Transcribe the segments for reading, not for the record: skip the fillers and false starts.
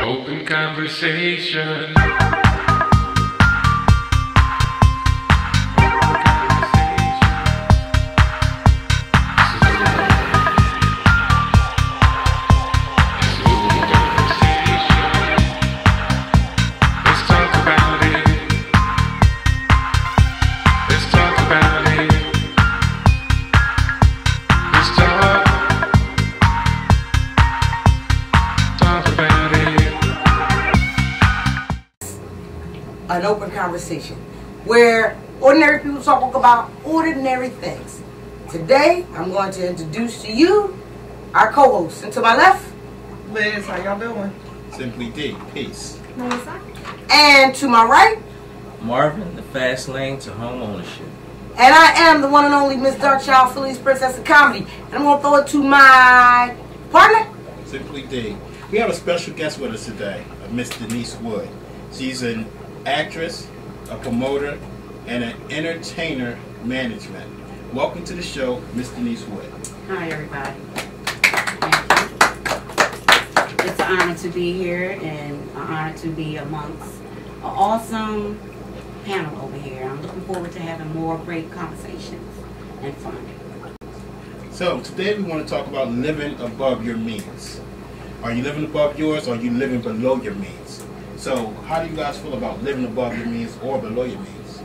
Open conversation. An open conversation where ordinary people talk about ordinary things. Today, I'm going to introduce to you our co-host. And to my left, Liz, how y'all doing? Simply D, peace. Melissa? And to my right, Marvin, the fast lane to home ownership. and I am the one and only Miss Darkchild, Philly's Princess of Comedy. And I'm going to throw it to my partner. Simply D. We have a special guest with us today, Miss Denise Wood. She's an actress, a promoter, and an entertainer management. Welcome to the show, Miss Denise Wood. Hi, everybody. Thank you. It's an honor to be here and an honor to be amongst an awesome panel over here. I'm looking forward to having more great conversations and fun. So, today we want to talk about living above your means. Are you living above yours or are you living below your means? So, how do you guys feel about living above your means or below your means?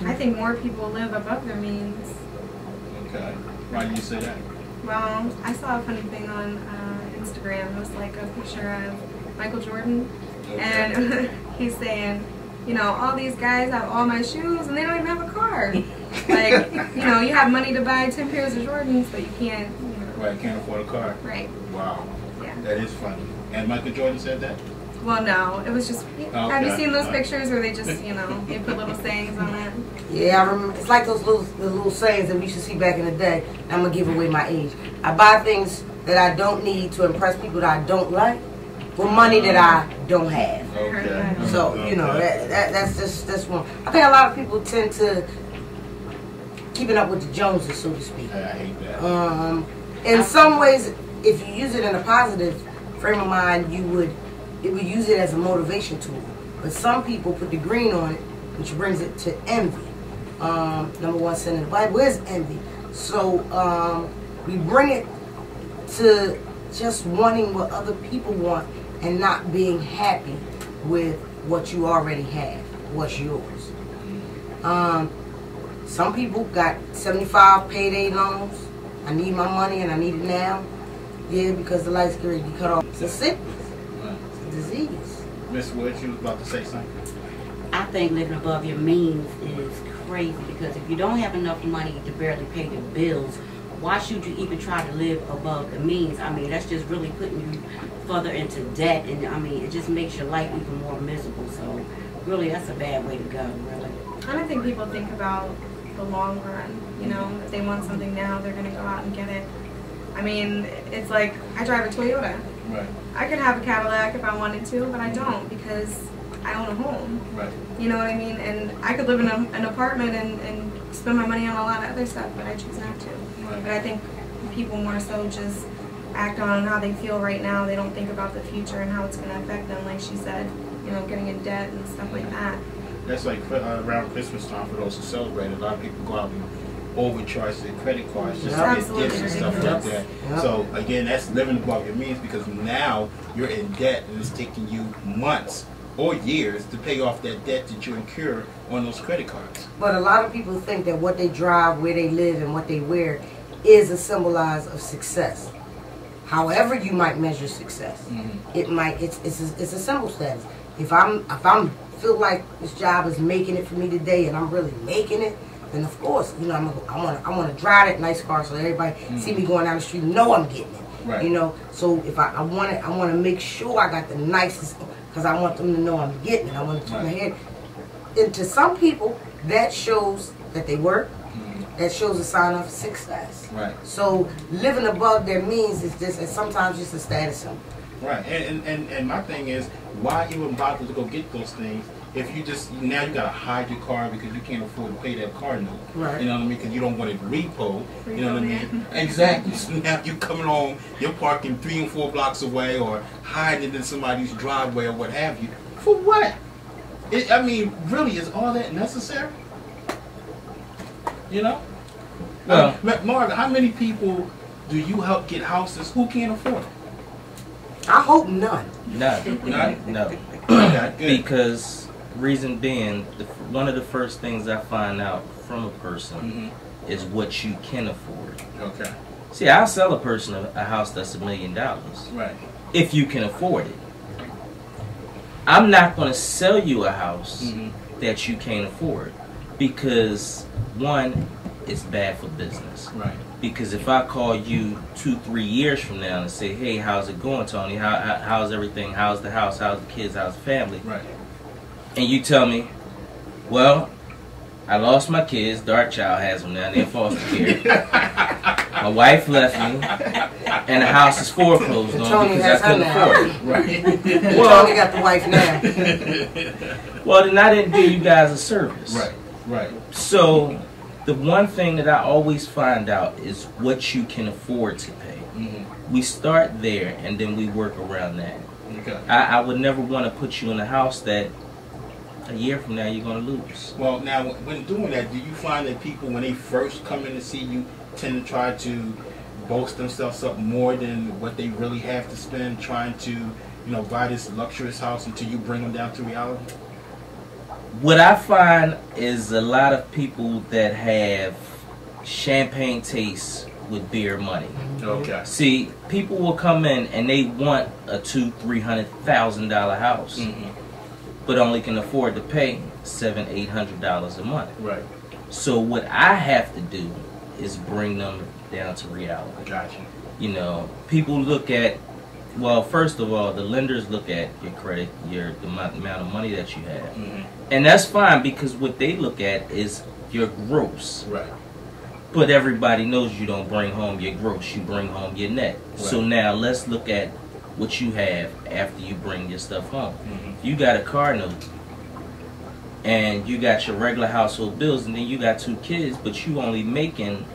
I think more people live above their means. Okay. Why do you say that? Well, I saw a funny thing on Instagram. It was like a picture of Michael Jordan. Okay. And he's saying, you know, all these guys have all my shoes and they don't even have a car. Like, you know, you have money to buy 10 pairs of Jordans, but you can't, you know. Right, can't afford a car. Right. Wow. Yeah. That is funny. And Michael Jordan said that? Well, no. It was just, have you seen those Okay. pictures where they just, you know, they put little sayings on it? Yeah, I remember. It's like those little sayings that we used to see back in the day. I'm going to give away my age. I buy things that I don't need to impress people that I don't like with money that I don't have. Okay. So, you know, that's one. I think a lot of people tend to keeping up with the Joneses, so to speak. I hate that. In some ways, if you use it in a positive frame of mind, it would use it as a motivation tool. But some people put the green on it, which brings it to envy. Number one sin in the Bible is envy. So we bring it to just wanting what other people want and not being happy with what you already have, what's yours. Some people got 75 payday loans. I need my money and I need it now. Yeah, because the lights get cut off. It's a sickness. It's a disease. Miss Wood, you was about to say something? I think living above your means is crazy because if you don't have enough money to barely pay your bills, why should you even try to live above the means? I mean, that's just really putting you further into debt, and I mean, it just makes your life even more miserable. So, really, that's a bad way to go, really. I don't think people think about the long run. You know, if they want something now, they're going to go out and get it. I mean, it's like, I drive a Toyota. Right. I could have a Cadillac if I wanted to, but I don't because I own a home. Right. You know what I mean? And I could live in an apartment and spend my money on a lot of other stuff, but I choose not to. Right. But I think people more so just act on how they feel right now. They don't think about the future and how it's going to affect them, like she said, you know, getting in debt and stuff like that. That's like around Christmas time for those who celebrate. A lot of people go out and overcharge their credit cards just to Absolutely get gifts and stuff like that. Yep. So again, that's living above your means because now you're in debt and it's taking you months or years to pay off that debt that you incur on those credit cards. But a lot of people think that what they drive, where they live, and what they wear is a symbolize of success. However you might measure success, it's a symbol status. If I'm feel like this job is making it for me today, and I'm really making it, then of course, you know, I want to drive that nice car so everybody see me going down the street and know I'm getting it. Right. You know, so if I want to make sure I got the nicest, because I want them to know I'm getting it. I want to turn my head. And to some people, that shows that they work. That shows a sign of success. Right. So living above their means is just, and sometimes just a status symbol. Right. And my thing is, why even bother to go get those things if you just, now you got to hide your car because you can't afford to pay that car note. Right. You know what I mean? Because you don't want it repo. You know what I mean? Exactly. So now you're coming home, you're parking 3 and 4 blocks away or hiding in somebody's driveway or what have you. For what? I mean, really, is all that necessary? You know? Well, Marvin, how many people do you help get houses who can't afford it? I hope none. None? no. Okay, good. Because reason being, one of the first things I find out from a person is what you can afford. Okay. See, I'll sell a person a house that's $1 million Right. if you can afford it. I'm not going to sell you a house that you can't afford because, one, it's bad for business. Right. Because if I call you 2-3 years from now and say, hey, how's it going, Tony? How's everything? How's the house? How's the kids? How's the family? Right. And you tell me, well, I lost my kids. Dark Child has them now. They're in foster care. My wife left me, and the house is foreclosed on Tony because has I couldn't her afford it. Right. Tony got the wife now. Well, then I didn't do you guys a service. Right. Right. So the one thing that I always find out is what you can afford to pay. We start there, and then we work around that. Okay. I would never want to put you in a house that a year from now you're going to lose. Well, now, when doing that, do you find that people, when they first come in to see you, tend to try to boast themselves up more than what they really have to spend trying to, buy this luxurious house until you bring them down to reality? What I find is a lot of people that have champagne tastes with beer money. Okay. See, people will come in and they want a $200,000-$300,000 house, but only can afford to pay $700-$800 a month. Right. So what I have to do is bring them down to reality. Gotcha. People look at, well, first of all, the lenders look at your credit, the amount of money that you have. And that's fine because what they look at is your gross. Right. But everybody knows you don't bring home your gross, you bring home your net. Right. So now let's look at what you have after you bring your stuff home. You got a car note, and you got your regular household bills, and then you got 2 kids, but you only making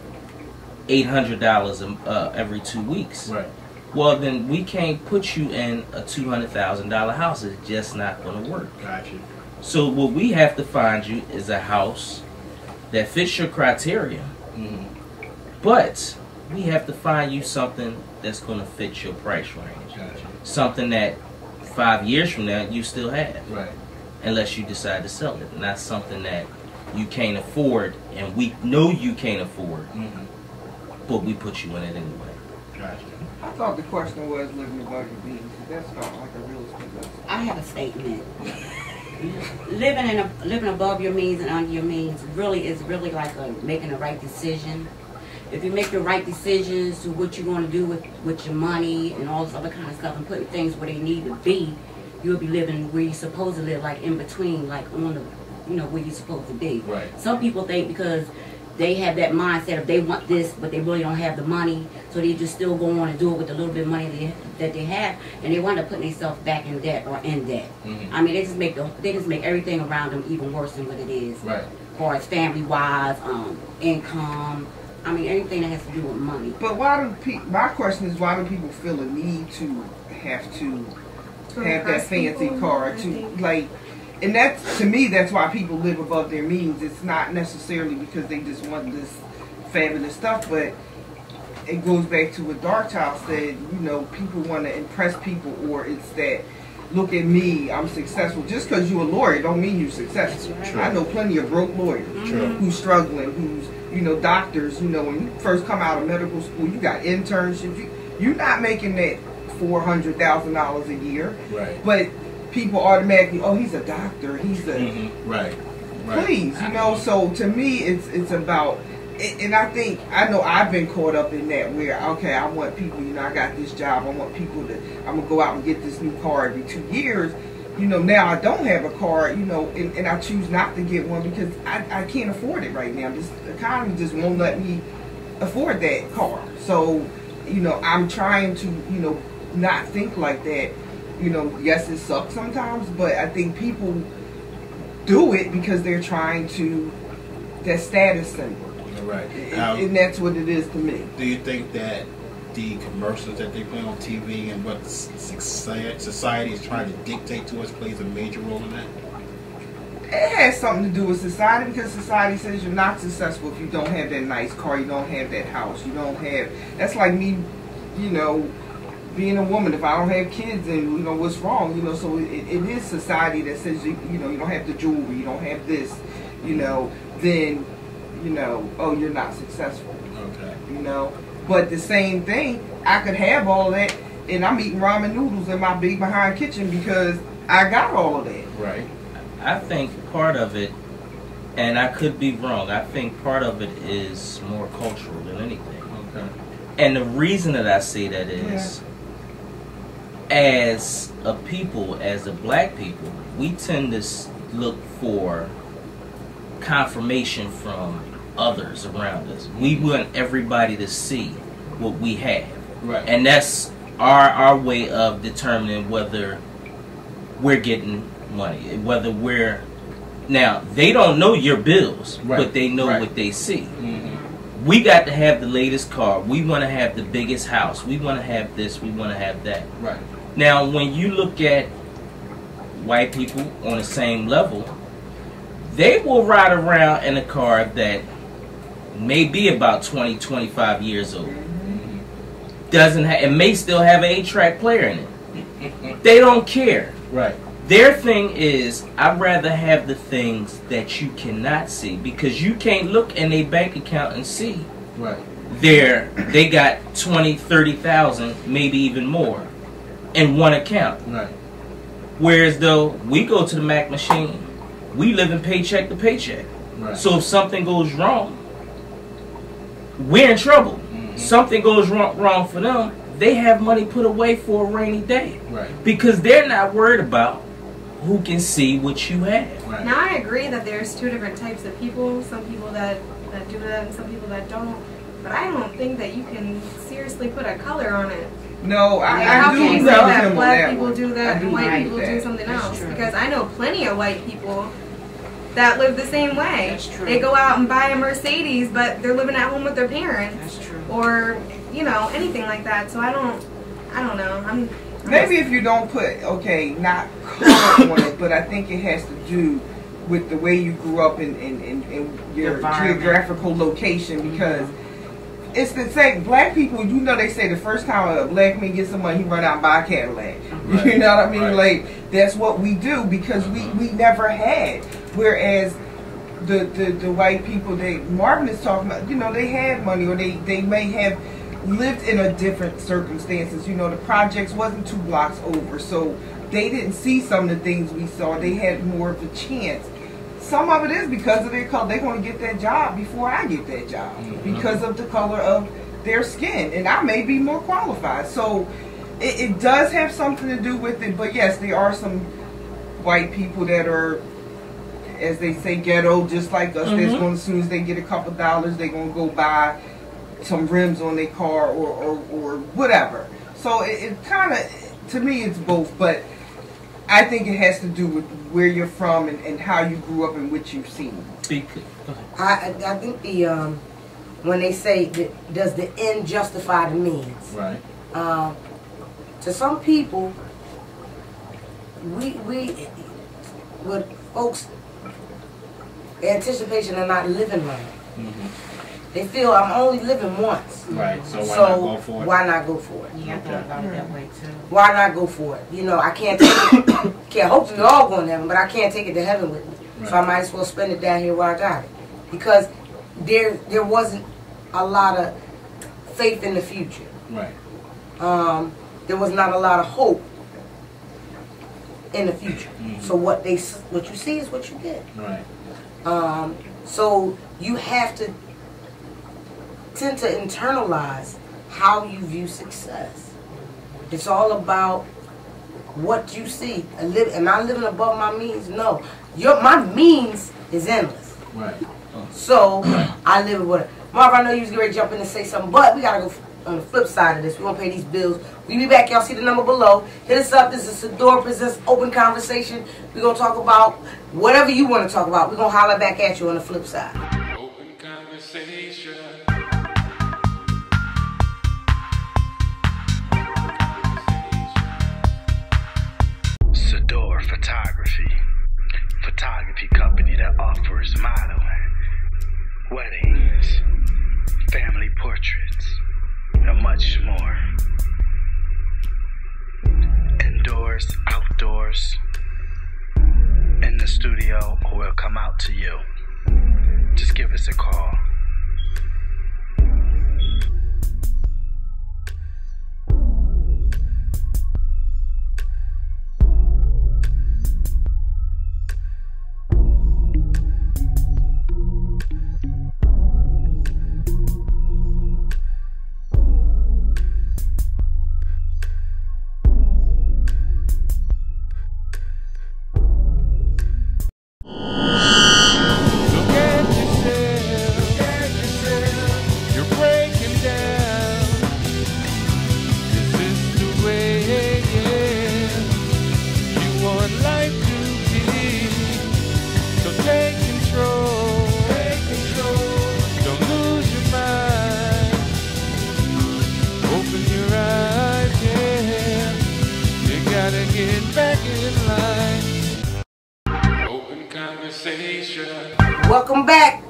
$800 every 2 weeks. Right. Well, then we can't put you in a $200,000 house. It's just not going to work. Gotcha. So what we have to find you is a house that fits your criteria, but we have to find you something that's going to fit your price range. Gotcha. Something that 5 years from now you still have, Right. unless you decide to sell it. Not something that you can't afford, and we know you can't afford, but we put you in it anyway. Gotcha. I thought the question was living above your means. That's not like a real estate. I have a statement. Living above your means and under your means is really like making the right decision. If you make the right decisions to what you're going to do with your money and all this other kind of stuff and putting things where they need to be, you'll be living where you're supposed to live, like in between, like on the, where you're supposed to be. Right. Some people think because they have that mindset of they want this, but they really don't have the money, so they just still go on and do it with the little bit of money that they have, and they wind up putting themselves back in debt or in debt. I mean, they just make everything around them even worse than what it is. Right. As far as family wise, income. I mean, anything that has to do with money. But my question is, why do people feel a need to have that fancy car and that's, to me, that's why people live above their means. It's not necessarily because they just want this fabulous stuff, but it goes back to what Dark Child said, people want to impress people, or it's that, look at me, I'm successful. Just because you're a lawyer don't mean you're successful. True. I know plenty of broke lawyers who's struggling, who's, doctors, when you first come out of medical school, you got internships. You're not making that $400,000 a year. Right. But people automatically, oh, he's a doctor, he's a... Right. Please, so to me, it's about... And I know I've been caught up in that where, okay, I want people, I got this job, I want people I'm going to go out and get this new car every 2 years. Now I don't have a car, and I choose not to get one because I can't afford it right now. This economy just won't let me afford that car. So, I'm trying to, not think like that. You know, yes, it sucks sometimes, but I think people do it because they're trying to, that status symbol. Right. And that's what it is to me. Do you think that the commercials that they play on TV and what society is trying to dictate to us plays a major role in that? It has something to do with society, because society says you're not successful if you don't have that nice car, you don't have that house, you don't have, that's like me, you know, being a woman. If I don't have kids, and you know what's wrong, you know, so it is society that says you know, you don't have the jewelry, you don't have this, you know, then, you know, oh, you're not successful. Okay. You know, but the same thing, I could have all of that, and I'm eating ramen noodles in my big behind kitchen because I got all of that. Right. I think part of it, and I could be wrong, I think part of it is more cultural than anything. Okay. And the reason that I say that is, as a people, as a black people, we tend to look for confirmation from others around us. We want everybody to see what we have. Right. And that's our way of determining whether we're getting money, whether we're, now they don't know your bills, Right. but they know Right. what they see. Mm-hmm. We got to have the latest car, we want to have the biggest house, we want to have this, we want to have that. Right. Now when you look at white people on the same level, they will ride around in a car that may be about 20, 25 years old. Doesn't have, it may still have an 8-track player in it. They don't care. Right. Their thing is, I'd rather have the things that you cannot see, because you can't look in a bank account and see Right. they got 20, 30,000, maybe even more in one account. Right. Whereas though we go to the Mac machine, we live in paycheck to paycheck. Right. So if something goes wrong, we're in trouble. Mm-hmm. Something goes wrong for them, they have money put away for a rainy day. Right. Because they're not worried about who can see what you have. Right. Now I agree that there's two different types of people. Some people that do that and some people that don't. But I don't think that you can seriously put a color on it. No, Like, I how do can you agree say with that him on black that people one. do I that do and white agree people with do that. something That's else? true. Because I know plenty of white people that live the same way. That's true. They go out and buy a Mercedes, but they're living at home with their parents. That's true. Or, you know, anything like that. So I don't know. Maybe if you don't put, okay, not color on it, but I think it has to do with the way you grew up in your Environment. geographical location, because it's the same. Black people, you know, they say the first time a black man gets some money, he run out and buy a Cadillac. Right. You know what I mean? Right. Like, that's what we do, because we never had. Whereas the white people that Marvin is talking about, you know, they had money, or they may have lived in a different circumstances. You know, the projects wasn't 2 blocks over, so they didn't see some of the things we saw. They had more of a chance. Some of it is because of their color. They're going to get that job before I get that job, because of the color of their skin, and I may be more qualified. So it does have something to do with it. But yes, there are some white people that are, as they say, ghetto, just like us. That's going, as soon as they get a couple dollars, they're going to go buy some rims on their car or whatever. So it kind of, to me, it's both. But I think it has to do with where you're from and how you grew up and what you've seen. I think when they say that, does the end justify the means? Right. To some people, we with folks anticipation of not living right. They feel I'm only living once. Right. So why not go for it? Why not go for it? Yeah, I thought about it that way too. Why not go for it? You know, I can't take it. Can't. Hopefully, we're all going to heaven, but I can't take it to heaven with me. Right. So I might as well spend it down here where I got it, because there wasn't a lot of faith in the future. Right. There was not a lot of hope in the future. So what you see is what you get. Right. So you have to tend to internalize how you view success. It's all about what you see. Am I living above my means? No. My means is endless. Right. So I live with it. Marv, I know you was going to jump in and say something, but we gotta go on the flip side of this. We're going to pay these bills. We'll be back. Y'all see the number below. Hit us up. This is Sador Presents Open Conversation. We're going to talk about whatever you want to talk about. We're going to holler back at you on the flip side. Open conversation. Sador Photography company that offers modeling, weddings, family portraits, and much more. Indoors, outdoors, in the studio, or we'll come out to you. Just give us a call. Welcome back.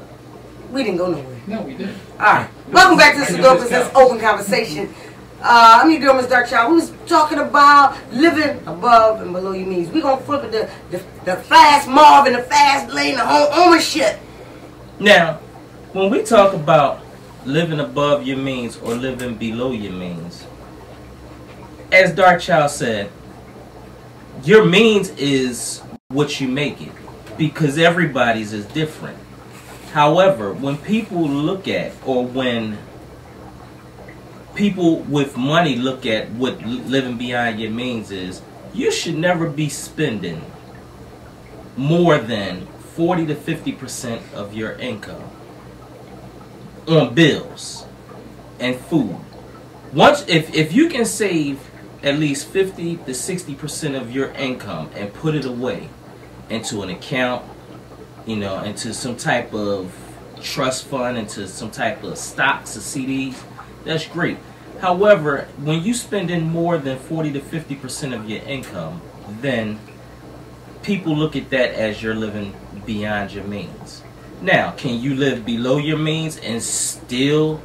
We didn't go nowhere. No, we didn't. Alright. Welcome back to Sador Presents Open Conversation. I'm your girl, Miss Darkchild. We was talking about living above and below your means. We're going to flip it the fast Marv and the fast lane, the home ownership. Now, when we talk about living above your means or living below your means, as Darkchild said, your means is what you make it, because everybody's is different. However, when people look at, or when people with money look at what living beyond your means is, you should never be spending more than 40 to 50% of your income on bills and food. If you can save at least 50 to 60% of your income and put it away into an account, into some type of trust fund, into some type of stocks or CDs, that's great. However, when you spend in more than 40 to 50% of your income, then people look at that as you're living beyond your means. Now, can you live below your means and still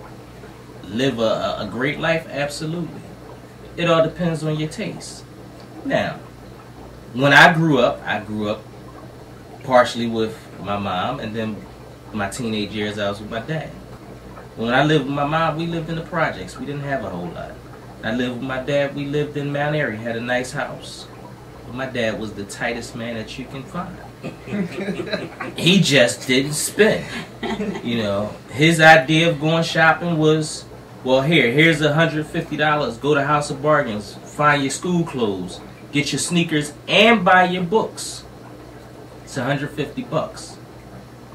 live a great life? Absolutely. It all depends on your taste. Now, when I grew up partially with my mom, and then my teenage years I was with my dad. When I lived with my mom, we lived in the projects. We didn't have a whole lot. I lived with my dad, we lived in Mount Airy, had a nice house. But my dad was the tightest man that you can find. He just didn't spend. His idea of going shopping was, well, here's $150. Go to House of Bargains, find your school clothes, get your sneakers, and buy your books. It's $150.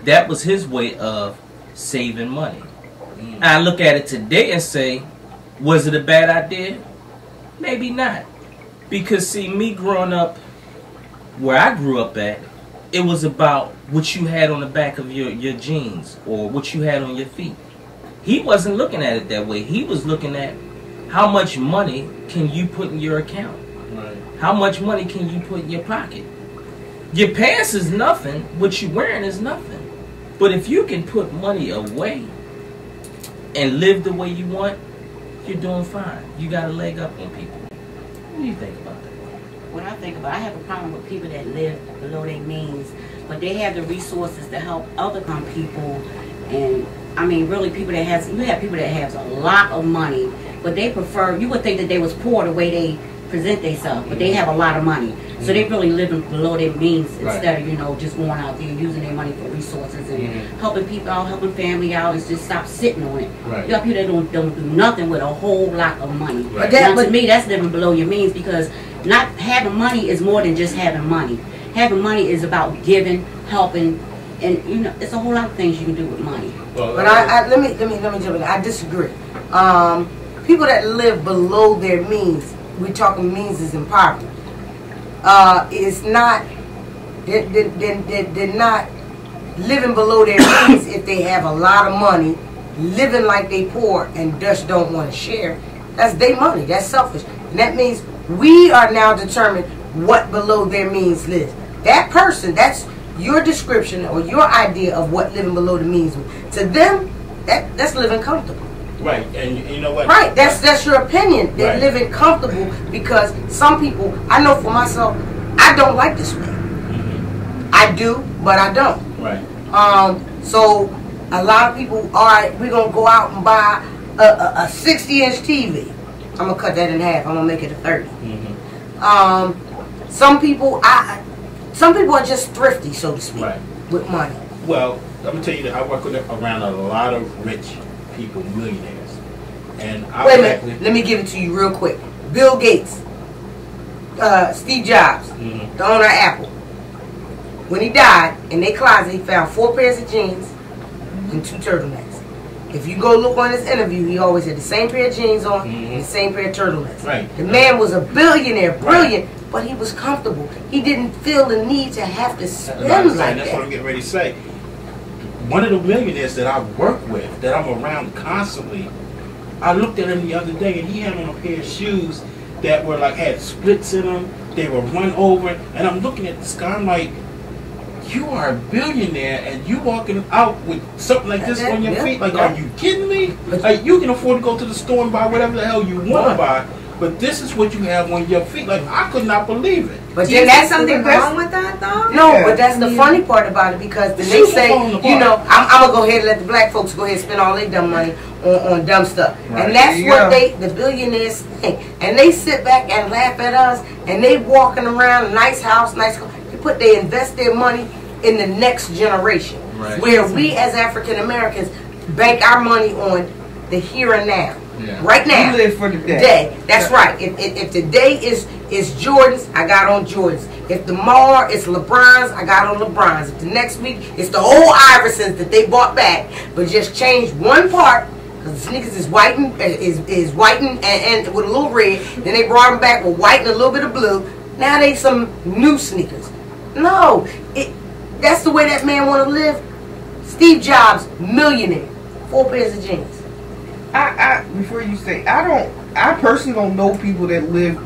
That was his way of saving money. I look at it today and say, was it a bad idea? Maybe not. Because see, me growing up where I grew up at, it was about what you had on the back of your jeans or what you had on your feet. He wasn't looking at it that way. He was looking at how much money can you put in your account? Right. How much money can you put in your pocket? Your pants is nothing. What you're wearing is nothing. But if you can put money away and live the way you want, you're doing fine. You got a leg up on people. What do you think about that? What I think about, I have a problem with people that live below their means, but they have the resources to help other people. And I mean, really, you have people that have a lot of money, but they prefer, you would think that they was poor the way they present themselves, but they have a lot of money. So they really living below their means instead of, just going out there using their money for resources and helping people out, helping family out, and just stop sitting on it. You got people that don't do nothing with a whole lot of money. Now, to me, that's living below your means, because not having money is more than just having money. Having money is about giving, helping, and it's a whole lot of things you can do with money. But let me jump in. I disagree. people that live below their means, we're talking means is in poverty, is not, they're not living below their means if they have a lot of money, living like they poor and just don't want to share. That's their money. That's selfish. And that means we are now determined what below their means lives. That person, that's your description or your idea of what living below the means. To them, that's living comfortable. Right, and you know what? Right, that's your opinion. They're Right. living comfortable because some people, I know for myself, I don't like this way. I do, but I don't. Right. So a lot of people, all right, we're gonna go out and buy a 60-inch TV. I'm gonna cut that in half. I'm gonna make it a 30. Some people are just thrifty, so to speak, Right. with money. Well, I'm gonna tell you that I work around a lot of rich people, millionaires, and I Wait a minute, let me give it to you real quick. Bill Gates, Steve Jobs, the owner of Apple. When he died, in their closet, he found 4 pairs of jeans and 2 turtlenecks. If you go look on his interview, he always had the same pair of jeans on and the same pair of turtlenecks. Right. The man was a billionaire, brilliant, but he was comfortable. He didn't feel the need to have to spend like That's what I'm that. getting ready to say. One of the millionaires that I work with, that I'm around constantly, I looked at him the other day and he had on a pair of shoes that were like, had splits in them. They were run over. And I'm looking at this guy, I'm like, you are a billionaire and you walking out with something like this on your feet? Like, are you kidding me? Like, you can afford to go to the store and buy whatever the hell you want to buy, but this is what you have on your feet. Like, I could not believe it. But Do you then see that's something wrong with that, though? No, Yeah. but that's the funny part about it, because then they Shoes say, are falling apart. you know, I'm gonna go ahead and let the black folks go ahead and spend all their dumb money on dumb stuff. Right. And that's There you what go. the billionaires think. And they sit back and laugh at us, and they walking around a nice house, nice car. They invest their money in the next generation. Right. Where we as African Americans bank our money on the here and now. Yeah. Right now. You live for the day. That's right. If the day is Jordans, I got on Jordans. If tomorrow it's LeBron's, I got on LeBron's. If the next week it's the old Iversons that they bought back, but just changed one part, because the sneakers is white and and with a little red. Then they brought them back with white and a little bit of blue. Now they some new sneakers. No, that's the way that man want to live. Steve Jobs, millionaire, 4 pairs of jeans. Before you say, I personally don't know people that live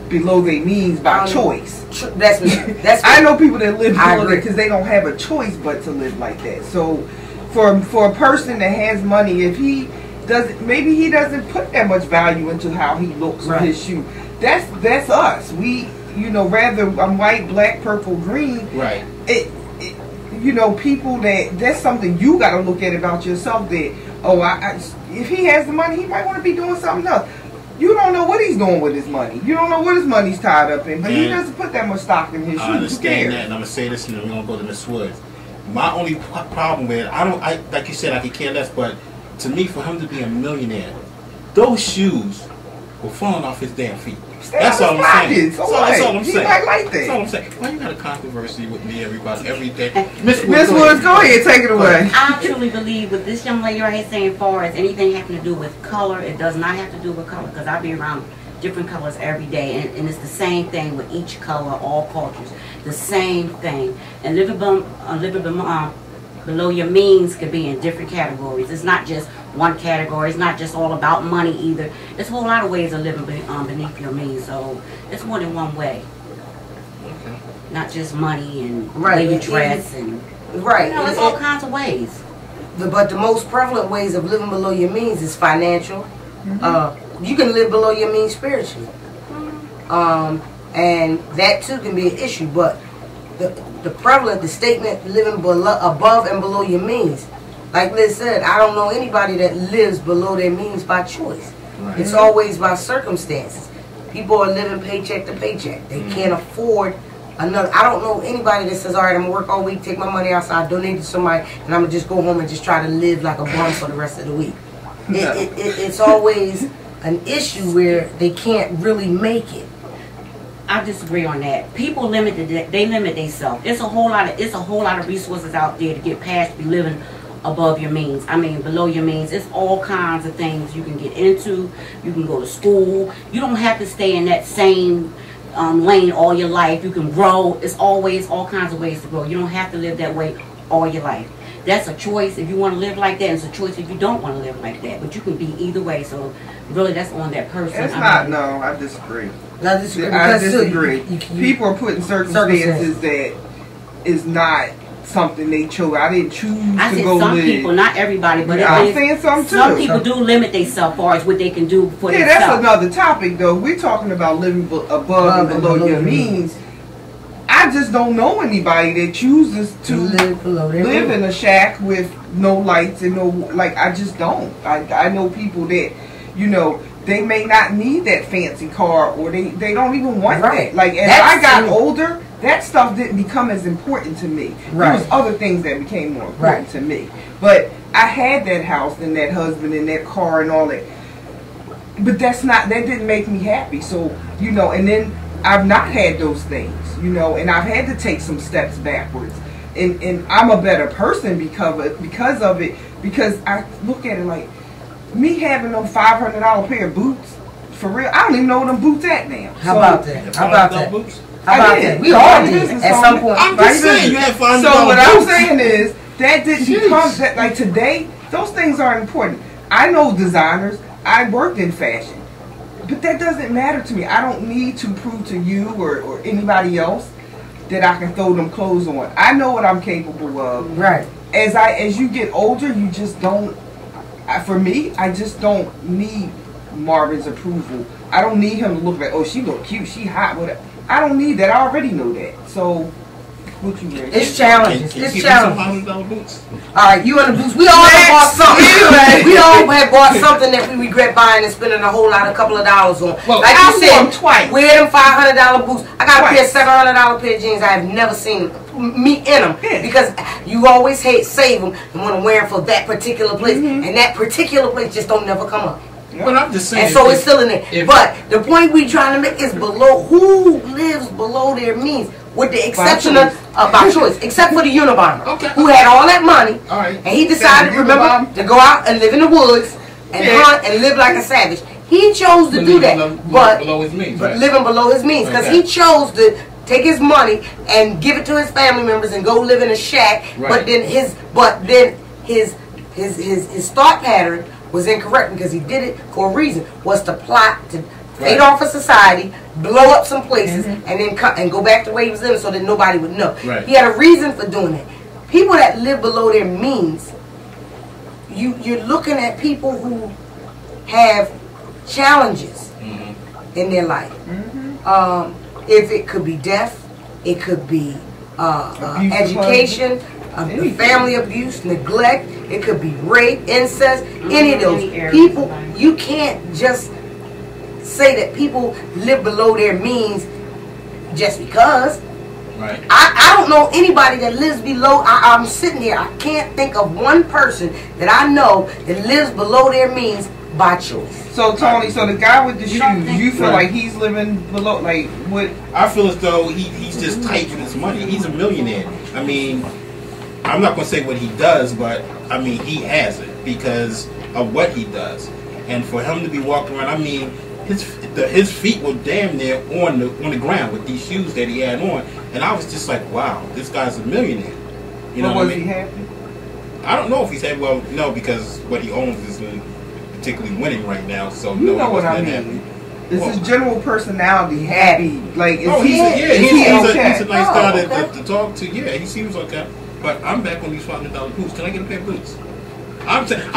below their means by choice. That's I know people that live I below agree. that because they don't have a choice but to live like that. So, for a person that has money, if he doesn't, maybe he doesn't put that much value into how he looks Right. with his shoe. That's us. We, rather I'm white, black, purple, green. Right. People that's something you got to look at about yourself. That if he has the money, he might want to be doing something else. You don't know what he's doing with his money. You don't know what his money's tied up in. But he doesn't put that much stock in his shoes. I Who understand cares? that, and I'm gonna say this, and then we're gonna go to Miss Woods. My only problem with it, I like you said, I could care less, but to me, for him to be a millionaire, those shoes were falling off his damn feet. That's all I'm saying. So That's all I'm He saying. might like That's all I'm that. saying. Why you got a controversy with me, everybody, every day? Miss Woods, go ahead, take it away. I truly believe with this young lady right here saying, far as anything having to do with color, it does not have to do with color, because I be around different colors every day, and it's the same thing with each color, all cultures, the same thing. And living below your means could be in different categories. It's not just one category. It's not just all about money either. There's a whole lot of ways of living beneath your means. So it's more than one way. Okay. Not just money and the Right. way you dress and Right. there's all kinds of ways. But the most prevalent ways of living below your means is financial. You can live below your means spiritually. And that too can be an issue. But the statement living above and below your means, like Liz said, I don't know anybody that lives below their means by choice. Right. It's always by circumstances. People are living paycheck to paycheck. They can't afford another. I don't know anybody that says, all right, I'm going to work all week, take my money outside, donate to somebody, and I'm going to just go home and just try to live like a bum for the rest of the week. It's always an issue where they can't really make it. I disagree on that. People limit themselves. It's a whole lot of resources out there to get past to be living above your means. I mean, below your means, it's all kinds of things you can get into. You can go to school. You don't have to stay in that same lane all your life. You can grow. It's always all kinds of ways to grow. You don't have to live that way all your life. That's a choice if you want to live like that. It's a choice if you don't want to live like that. But you can be either way. So really, that's on that person. It's not. No, I disagree. I disagree. I disagree. People are put in circumstances that is not something they chose. I didn't choose I to said go some live. people, not everybody, but I'm saying some too. Some people do limit themselves as far as what they can do for yeah, themselves. that's another topic though. We're talking about living above and below your means. I just don't know anybody that chooses to live in a shack with no lights and no, like, I just don't. I know people that, you know, they may not need that fancy car, or they don't even want that. Like, as I got older, that stuff didn't become as important to me. There was other things that became more important to me. But I had that house and that husband and that car and all that. But that didn't make me happy. So, you know, and then I've not had those things, you know, and I've had to take some steps backwards. And I'm a better person because of it. Because I look at it like, me having them $500 pair of boots, for real, I don't even know where them boots at now. How about that? How about that? We all did at some point. I'm just saying, you had $500 So what I'm saying is, that didn't become, that, like today, those things are important. I know designers, I worked in fashion, but that doesn't matter to me. I don't need to prove to you or anybody else that I can throw them clothes on. I know what I'm capable of. Right. As you get older, you just don't, for me, I just don't need Marvin's approval. I don't need him to look like, oh, she look cute, she hot, whatever. I don't need that. I already know that. So, what you ready? It's challenges. It's challenges. $500 boots. All right, you and the boots. We all have bought something. We all have bought something that we regret buying and spending a couple of dollars on. Well, like I you said, wore them twice. Wear them $500 boots. I got a pair of $700 pair of jeans. I have never seen me in them because you always save them and want to wear them for that particular place, and that particular place just don't never come up. But I'm just saying, and so it's still in there. But the point we trying to make is below who lives below their means, with the exception of by choice, except for the Unabomber, who had all that money, and he decided, remember, to go out and live in the woods and hunt and live like a savage. He chose to do that, but below his means, living below his means, because he chose to take his money and give it to his family members and go live in a shack. But then his thought pattern was incorrect, because he did it for a reason, was to plot to fade off of society, blow up some places, and then and go back to where he was living so that nobody would know. He had a reason for doing that. People that live below their means, you're looking at people who have challenges in their life. If it could be death, it could be education, family abuse, neglect, it could be rape, incest, any of those. People, you can't just say that people live below their means just because. I don't know anybody that lives below. I'm sitting here, I can't think of one person that I know that lives below their means by choice. So Tony, so the guy with the shoes, you feel like he's living below, like what? I feel as though he's just tight with his money. He's a millionaire. I mean, I'm not going to say what he does, but I mean, he has it because of what he does. And for him to be walking around, I mean, his feet were damn near on the ground with these shoes that he had on. And I was just like, wow, this guy's a millionaire. You know what I mean? Was he happy? I don't know if he's happy. Well, no, because what he owns isn't particularly winning right now. So you no, know what I mean. Happy. Is his general personality happy? Like, is he's a nice guy okay. to talk to. Yeah, he seems okay. But I'm back on these $500 boots. Can I get a pair of boots? I'm living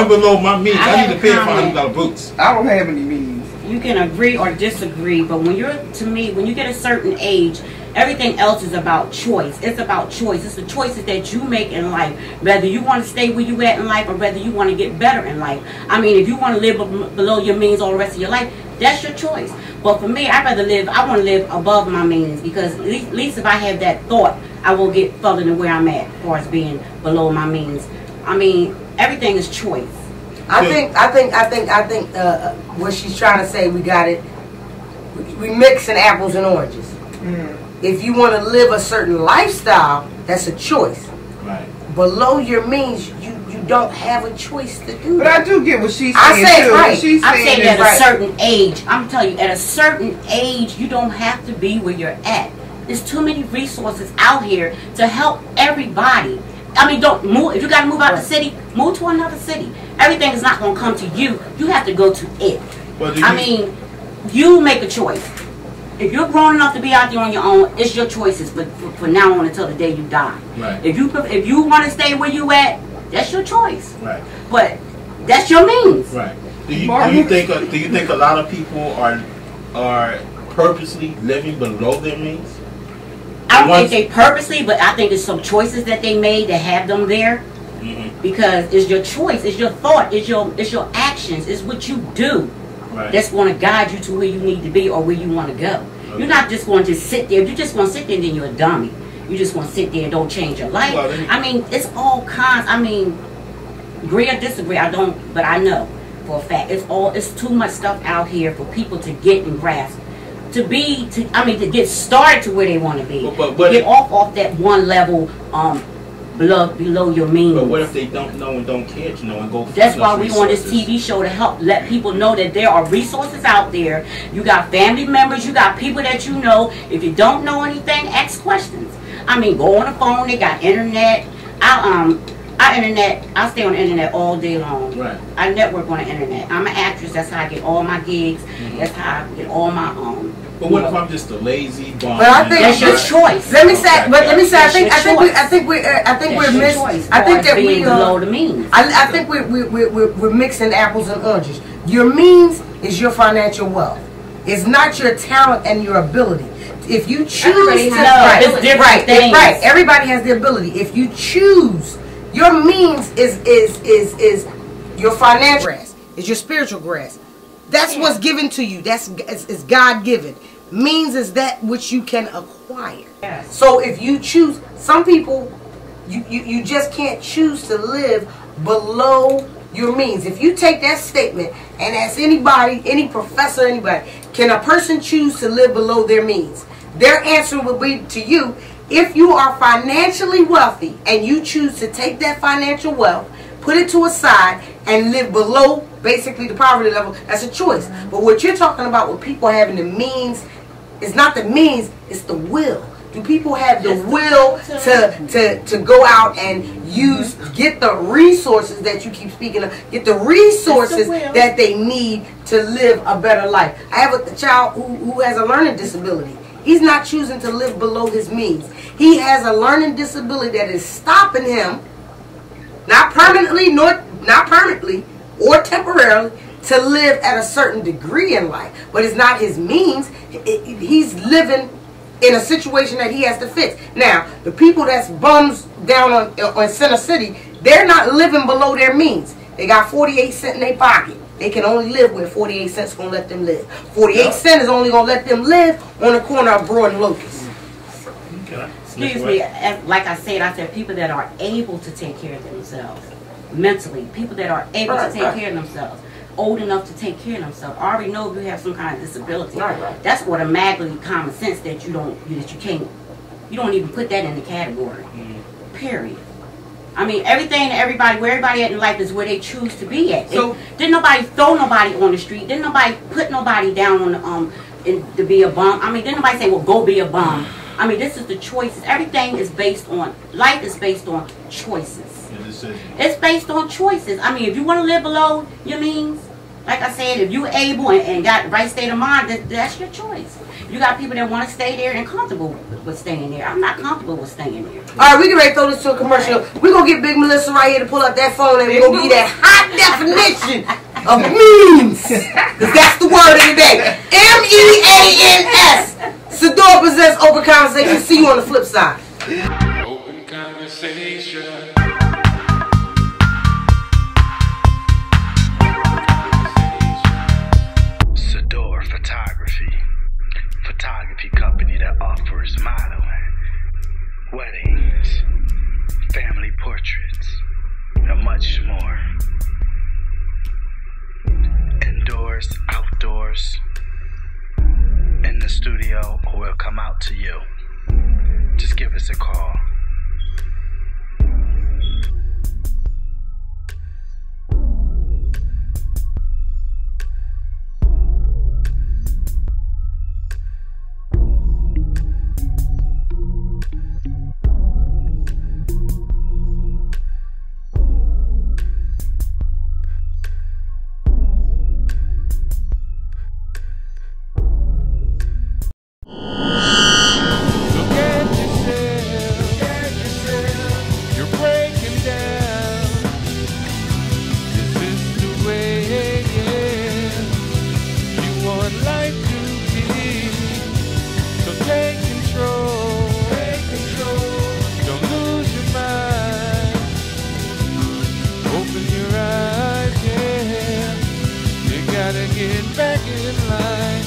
below my means. I need a pair of $500 boots. I don't have any means. You can agree or disagree, but when you get a certain age, everything else is about choice. It's about choice. It's the choices that you make in life, whether you want to stay where you at in life or whether you want to get better in life. I mean, if you want to live below your means all the rest of your life, that's your choice. But for me, I want to live above my means, because at least if I have that thought, I will get further than where I'm at as far as being below my means. I mean, everything is choice. I think what she's trying to say, we got it. We mixing apples and oranges. If you want to live a certain lifestyle, that's a choice. Right. Below your means, you don't have a choice to do But that. I do get what she's saying. I say too. right. What she's I'm saying saying is at right. a certain age, I'm telling you, at a certain age, you don't have to be where you're at. There's too many resources out here to help everybody. I mean, don't move. If you got to move out the city, move to another city. Everything is not going to come to you. You have to go to it. Well, I mean, you make a choice. If you're grown enough to be out there on your own, it's your choices. But for now on until the day you die. Right. If you want to stay where you at, that's your choice. Right. But that's your means. Right. Do you think a lot of people are purposely living below their means? I don't think they purposely, but I think it's some choices that they made that have them there. Mm-hmm. Because it's your choice, it's your thought, it's your actions, it's what you do Right. that's going to guide you to where you need to be or where you want to go. Okay. You're not just going to sit there. If you just want to sit there, then you're a dummy. You just want to sit there and don't change your life. Well, then- I mean, it's all kinds. I mean, agree or disagree, I don't, but I know for a fact it's too much stuff out here for people to get and grasp. To get started to where they want to be. But get off that one level below your means. But what if they don't know and don't care to know and go? That's why we on this resources? TV show to help let people know that there are resources out there. You got family members, you got people that you know. If you don't know anything, ask questions. I mean, go on the phone. They got internet. I stay on the internet all day long. Right. I network on the internet. I'm an actress. That's how I get all my gigs. Mm-hmm. That's how I get all my But what if I'm just a lazy bum? But I think that's your choice. Let me say, I think we're below the means. I think we're mixing apples and oranges. Your means is your financial wealth. It's not your talent and your ability. If you choose Everybody to, has it's different things. right, everybody has the ability. If you choose, your means is your financial grass, is your spiritual grass. That's what's given to you. That's is God given. Means is that which you can acquire. Yes. So if you choose, some people, you just can't choose to live below your means. If you take that statement and ask anybody, any professor, anybody, can a person choose to live below their means? Their answer will be to you, if you are financially wealthy and you choose to take that financial wealth, put it to a side and live below basically the poverty level, that's a choice. But what you're talking about with people having the means, it's not the means, it's the will. Do people have the will to go out and get the resources that you keep speaking of, get the resources that they need to live a better life? I have a child who has a learning disability. He's not choosing to live below his means. He has a learning disability that is stopping him, not permanently or temporarily, to live at a certain degree in life. But it's not his means. He's living in a situation that he has to fix. Now, the people that's bums down on Center City, they're not living below their means. They got 48 cents in their pocket. They can only live where 48 cents is going to let them live. 48 cents is only going to let them live on the corner of Broad and Locust. Okay. Excuse me, like I said people that are able to take care of themselves mentally, people that are able to take care of themselves, old enough to take care of themselves. I already know if you have some kind of disability. Right. That's automatically common sense that you don't even put that in the category. Period. I mean, everything and everybody, where everybody at in life is where they choose to be at. So, didn't nobody throw nobody on the street. Didn't nobody put nobody down on to be a bum. I mean, didn't nobody say, well, go be a bum. I mean, this is the choices. Everything is based on, life is based on choices. It's based on choices. I mean, if you want to live below your means, like I said, if you're able and got the right state of mind, that's your choice. You got people that want to stay there and comfortable with staying there. I'm not comfortable with staying there. All right, we can ready to throw this to a commercial. We're going to get Big Melissa right here to pull up that phone and we're going to give you that hot definition of means. Because that's the word of the day. MEANS. Sador presents Open Conversation. See you on the flip side. Open conversation. Photography company that offers modeling, weddings, family portraits, and much more. Indoors, outdoors, in the studio, or we'll come out to you. just give us a call. Look at yourself, you're breaking down. This is the way you want life to be. So take control, don't lose your mind. Open your eyes, yeah. You gotta get back in line.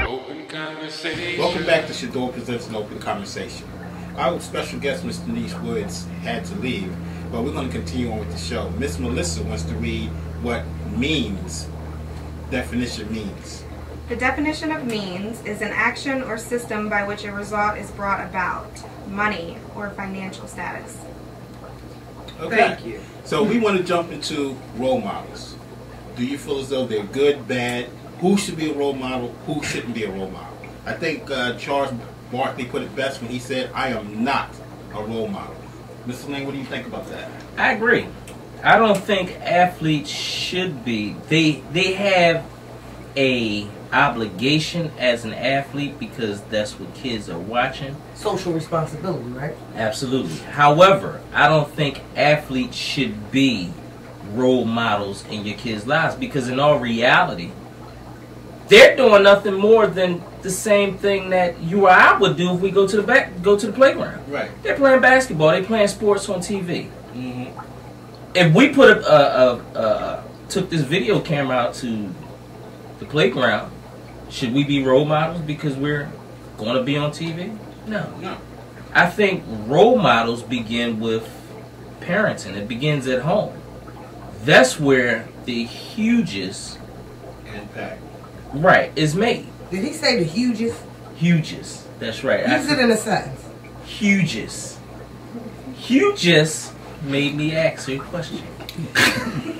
Open conversation. Welcome back to Shador Presents an Open Conversation. Our special guest, Miss Denise Woods, had to leave, but we're going to continue on with the show. Miss Melissa wants to read what definition means. The definition of means is an action or system by which a result is brought about, money or financial status. Okay. Thank you. So we want to jump into role models. Do you feel as though they're good, bad? Who should be a role model? Who shouldn't be a role model? I think Charles Barkley put it best when he said, I am not a role model. Mr. Lane, what do you think about that? I agree. I don't think athletes should be. They have a obligation as an athlete because that's what kids are watching. Social responsibility, right? Absolutely. However, I don't think athletes should be role models in your kids' lives because in all reality, they're doing nothing more than the same thing that you or I would do if we go to the playground. Right. They're playing basketball. They're playing sports on TV. Mm-hmm. If we put took this video camera out to the playground, should we be role models because we're going to be on TV? No. I think role models begin with parenting. It begins at home. That's where the hugest Impact. right is made. Did he say the hugest? Hugest. That's right. Use it in a sentence. Hugest. Hugest made me ask you a question.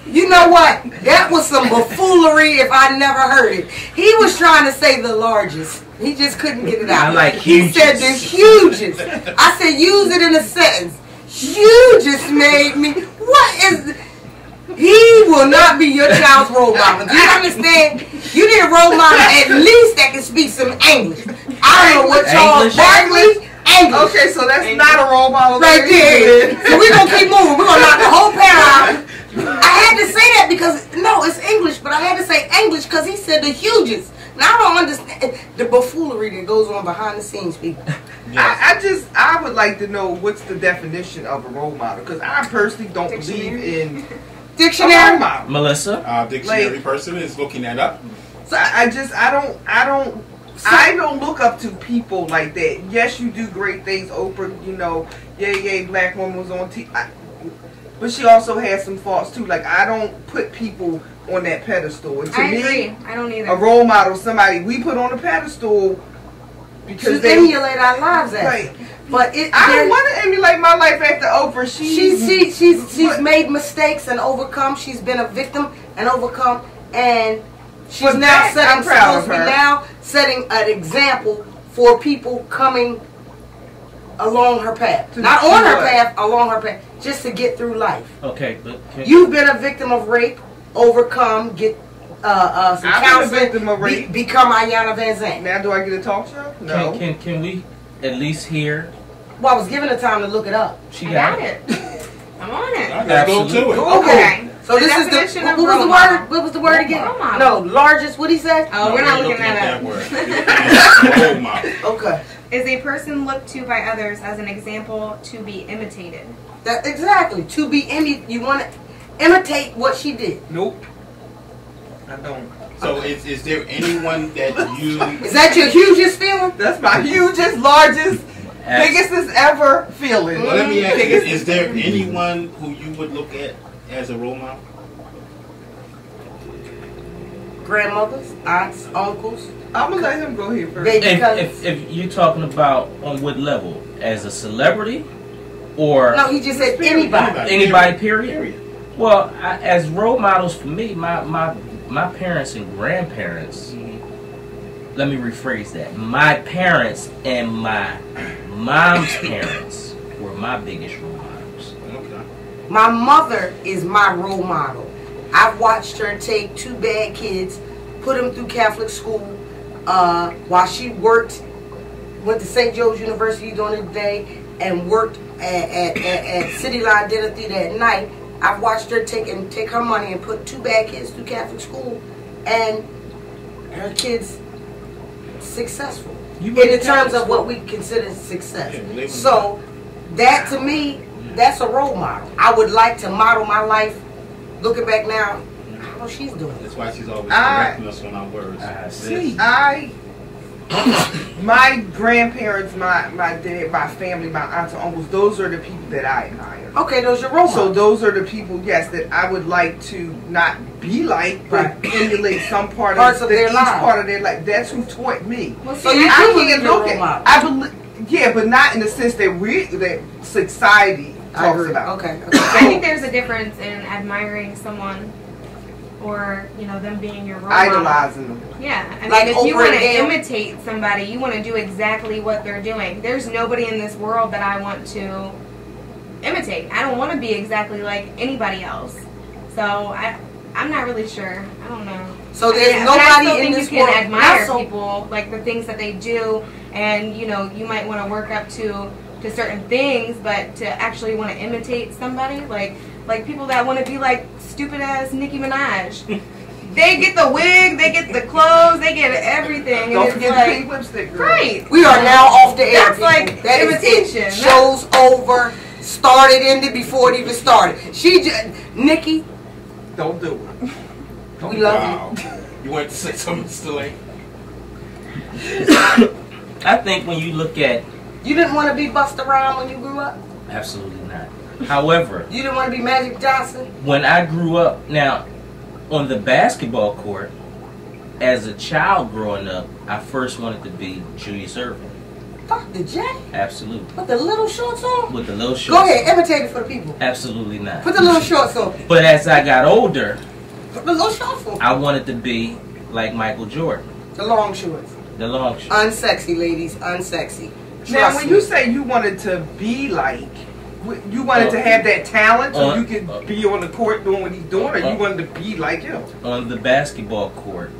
You know what? That was some buffoonery if I never heard it. He was trying to say the largest. He just couldn't get it out. I like He hugest. said the hugest. I said use it in a sentence. Hugest made me. What is... He will not be your child's role model. Do you understand? You need a role model at least that can speak some English. I don't know what Charles Barkley... English. Okay, so that's not a role model. Right there. So we're going to keep moving. We're going to knock the whole pair out. I had to say that because, no, it's English, but I had to say English because he said the hugest. Now I don't understand the buffoonery that goes on behind the scenes, people. Yes. I would like to know what's the definition of a role model because I personally don't believe in a Dictionary? role model. Melissa? Dictionary person is looking that up. So I don't look up to people like that. Yes, you do great things. Oprah, yay, black woman was on TV. But she also has some faults too. Like, I don't put people on that pedestal. And to I me, agree. I don't either. a role model, somebody we put on a pedestal because To emulate our lives at. Right. But I don't want to emulate my life after Oprah. She's made mistakes and overcome. She's been a victim and overcome, and she's But now that, I'm proud of her. now setting an example for people coming along her path. Not on her path, along her path, just to get through life. Okay, but You've been a victim of rape, overcome, get some I've counseling, been a victim of rape. become Ayanna Van Zandt. Now, do I get a talk show? No. can we at least hear? Well, I was given the time to look it up. She I got got it. I'm on it. Let's go to it. Okay. So The this is definition the of what was the role word? model. What was the word again? Role model. No, largest. What did he say? Oh, we're not looking at that that. word. Role model. Okay. Is a person looked to by others as an example to be imitated. That exactly. To be you want to imitate what she did. Nope. I don't. So is there anyone that you... Is that your hugest feeling? That's my hugest, largest, biggest ever feeling. Well, let me ask you, is there anyone who you would look at as a role model? Grandmothers, aunts, uncles, I'm gonna let him go here first. If you're talking about on what level, as a celebrity, or No, he just said anybody. Anybody, period. Well, as role models for me, my parents and grandparents. Let me rephrase that. My parents and my mom's parents were my biggest role models. Okay. My mother is my role model. I've watched her take two bad kids, put them through Catholic school, while she went to St. Joe's University during the day and worked at City Line Dinner Theater at night. I've watched her take her money and put two bad kids through Catholic school, and her kids successful in the terms of what we consider success. So that to me, that's a role model. I would like to model my life. Looking back now, how she's doing. That's why she's always correcting us on our words. My grandparents, my dad, my family, my aunts and uncles, those are the people that I admire. Okay, those are role models. So those are the people, yes, that I would like to not be like, but emulate some part of their life. Part of their life. That's who taught me. Well, so you can't look at. I believe, yeah, but not in the sense that society talks about. Okay. I think there's a difference in admiring someone, or them being your role model. Idolizing them. Yeah, I mean, Like if you Oprah want to and imitate somebody, you want to do exactly what they're doing. There's nobody in this world that I want to imitate. I don't want to be exactly like anybody else. So I'm not really sure. I don't know. So there's but nobody I still in think this you can world. admire people, like the things that they do, and you might want to work up to certain things, but to actually want to imitate somebody, like people that want to be like stupid ass Nicki Minaj. They get the wig, they get the clothes, they get everything. Don't and forget it's the like, pink lipstick, girl. right. We are now off the air. That's like that imitation. Is it. Show's over. Started, ended before it even started. Nikki. Don't do it. We love you. You want to say something, Mr. Lane? I think when you look at... You didn't want to be Busta Rhymes when you grew up? Absolutely not. However... You didn't want to be Magic Johnson? When I grew up, now, on the basketball court, as a child growing up, I first wanted to be Julius Erving. Dr. J? Absolutely. With the little shorts on? With the little shorts. Go ahead, imitate it for the people. Absolutely not. Put the little shorts on. But as I got older, put the little shorts on. I wanted to be like Michael Jordan. The long shorts. The long shorts. Unsexy, ladies. Unsexy. Now, when you say you wanted to be like, you wanted to have that talent so you could be on the court doing what he's doing, or you wanted to be like him? On the basketball court,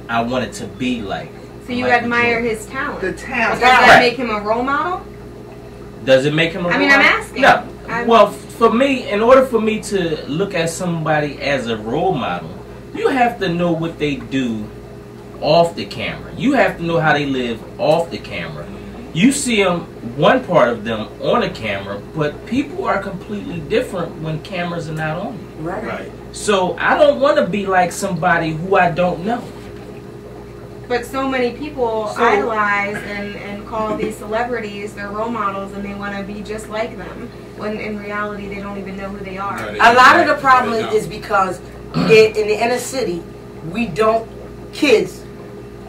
I wanted to be like. So you admire his talent. The talent. Does that make him a role model? Does it make him a role model? I'm asking. No. Well, for me, in order for me to look at somebody as a role model, you have to know what they do off the camera. You have to know how they live off the camera. You see them, one part of them on a camera, but people are completely different when cameras are not on. Right. So I don't want to be like somebody who I don't know. But so many people idolize and call these celebrities their role models, and they want to be just like them, when in reality they don't even know who they are. A lot of the problem is because in the inner city, kids,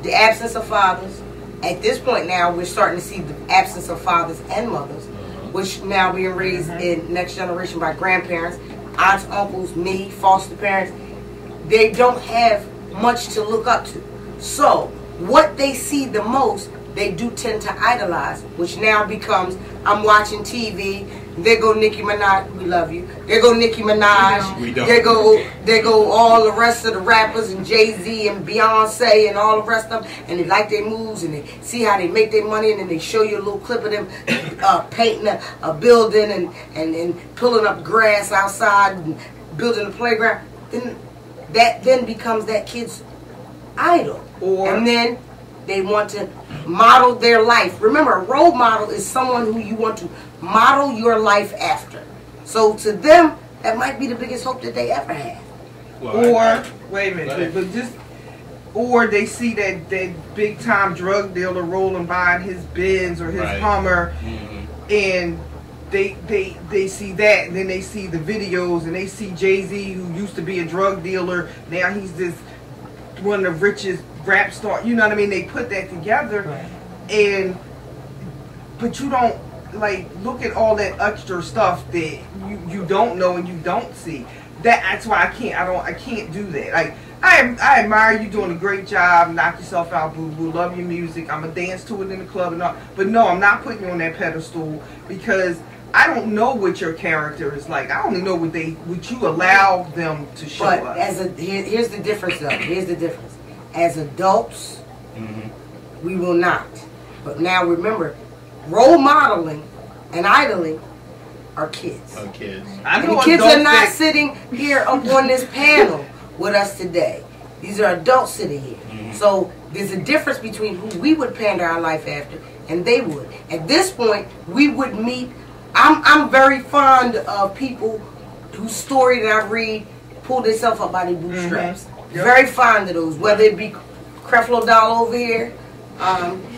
the absence of fathers. At this point now, we're starting to see the absence of fathers and mothers, which now being raised in next generation by grandparents, aunts, uncles, me, foster parents. They don't have much to look up to. So, what they see the most, they do tend to idolize, which now becomes, I'm watching TV, there go Nicki Minaj, we love you, there go Nicki Minaj, we don't. There go all the rest of the rappers and Jay-Z and Beyonce and all the rest of them, and they like their moves and they see how they make their money, and then they show you a little clip of them painting a building and pulling up grass outside and building a playground. Then that becomes that kid's idol. And then they want to model their life. Remember, a role model is someone who you want to model your life after. So to them, that might be the biggest hope that they ever have. Or, wait a minute, or they see that big time drug dealer rolling by in his Benz or his Hummer, and they see that, and then they see the videos, and they see Jay-Z, who used to be a drug dealer, now he's one of the richest rap star. You know what I mean? They put that together, but you don't like look at all that extra stuff that you don't know and you don't see. That's why I can't do that. Like I admire you doing a great job. Knock yourself out, boo boo. Love your music. I'ma dance to it in the club and all. But no, I'm not putting you on that pedestal because I don't know what your character is like. I only know what you allow them to show us. But here's the difference though. Here's the difference. As adults, we will not. But now remember, role modeling and idling are kids. And the kids are not sitting here up on this panel with us today. These are adults sitting here. So there's a difference between who we would pander our life after and they would. At this point, we would meet. I'm very fond of people whose story that I read pull themselves up by their bootstraps. Very fond of those, whether it be Creflo Dollar over here,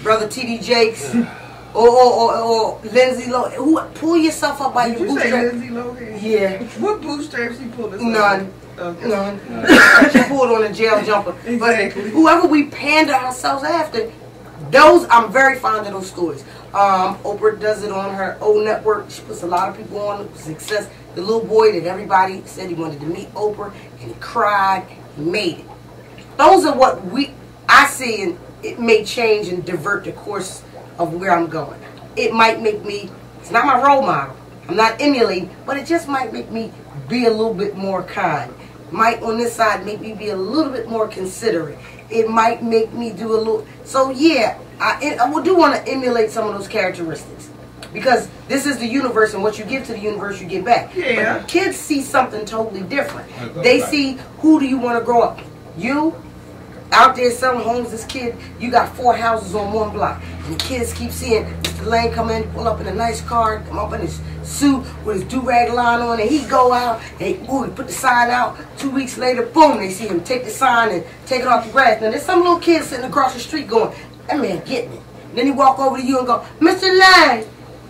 Brother T.D. Jakes, or Lindsay Lohan. Who pull yourself up by your bootstraps? Say Lindsay Lohan? Yeah. What bootstraps you pulled? None. None. She pulled on a jail jumper. But whoever we pander ourselves after, those I'm very fond of those stories. Oprah does it on her own network. She puts a lot of people on success. The little boy that everybody said he wanted to meet Oprah and he cried, he made it. Those are what I see, and it may change and divert the course of where I'm going. It might make me, it's not my role model, I'm not emulating, but it just might make me be a little bit more kind. Might on this side make me be a little bit more considerate. It might make me do a little, so yeah, I do want to emulate some of those characteristics. Because this is the universe, and what you give to the universe, you get back. Yeah. But kids see something totally different. They see, who do you want to grow up? You, out there selling homes, this kid, you got 4 houses on one block. And the kids keep seeing Mr. Lane come in, pull up in a nice car, come up in his suit with his do-rag line on, and he go out, and he put the sign out. 2 weeks later, boom, they see him take the sign and take it off the grass. Now, there's some little kid sitting across the street going, that man getting it. Then he walk over to you and go, Mr. Lane,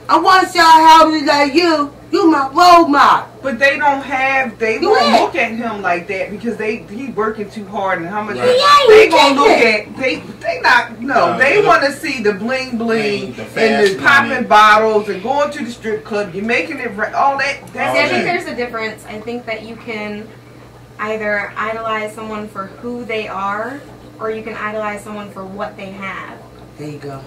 I want to see how houses like you. You my role model. But they don't have, they won't look at him like that because he working too hard and how much they gonna look at, they want to see the bling bling and the popping bottles and going to the strip club. You're making it, all that. I think there's a difference. I think that you can either idolize someone for who they are or you can idolize someone for what they have. There you go.